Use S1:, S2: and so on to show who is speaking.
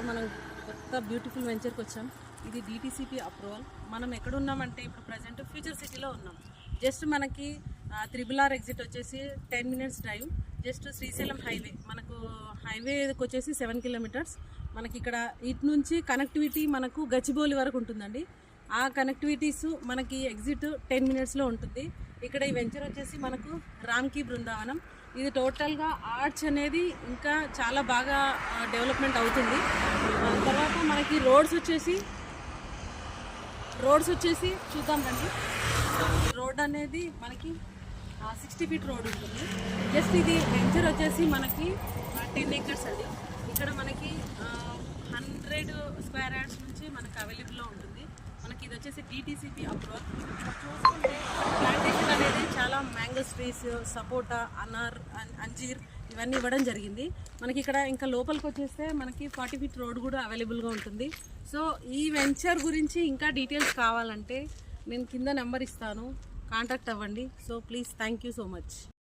S1: మనం కొత్త బ్యూటిఫుల్ వెంచర్కి వచ్చాం. ఇది DTCP అప్రూవల్. మనం ఎక్కడ ఉన్నామంటే ఇప్పుడు ప్రజెంట్ ఫ్యూచర్ సిటీలో ఉన్నాం. జస్ట్ మనకి RRR ఎగ్జిట్ వచ్చేసి 10 minutes drive. Just Srisailam highway, మనకు హైవేకి వచ్చేసి 7 కిలోమీటర్స్. మనకి ఇక్కడ ఇటు నుంచి కనెక్టివిటీ మనకు గచ్చిబౌలి వరకు ఉంటుందండి. ఆ కనెక్టివిటీస్ మనకి ఎగ్జిట్ 10 మినిట్స్లో ఉంటుంది. ఇక్కడ ఈ వెంచర్ వచ్చేసి మనకు రామ్కి బృందావనం. ఇది టోటల్గా ఆర్చ్ అనేది ఇంకా చాలా బాగా డెవలప్మెంట్ అవుతుంది. తర్వాత మనకి రోడ్స్ వచ్చేసి చూద్దాం రండి. రోడ్ అనేది మనకి 60 ఫీట్ రోడ్ ఉంటుంది. జస్ట్ ఇది వెంచర్ వచ్చేసి మనకి 10 ఏకర్స్ అండి. ఇక్కడ మనకి 100 స్క్వేర్ యార్డ్స్ నుంచి మనకు అవైలబుల్లో ఉంటుంది. మనకి ఇది వచ్చేసి DTCP అప్రూవల్. చూసుకుంటే ప్లాంటేషన్ అనేది చాలా మ్యాంగోస్ ట్రీస్, సపోటా, అనార్, అంజీర్ ఇవన్నీ ఇవ్వడం జరిగింది. మనకి ఇక్కడ ఇంకా లోపలికి వచ్చేస్తే మనకి 40 ఫీట్ రోడ్ కూడా అవైలబుల్గా ఉంటుంది. సో ఈ వెంచర్ గురించి ఇంకా డీటెయిల్స్ కావాలంటే నేను కింద నెంబర్ ఇస్తాను, కాంటాక్ట్ అవ్వండి. So please, thank you so much.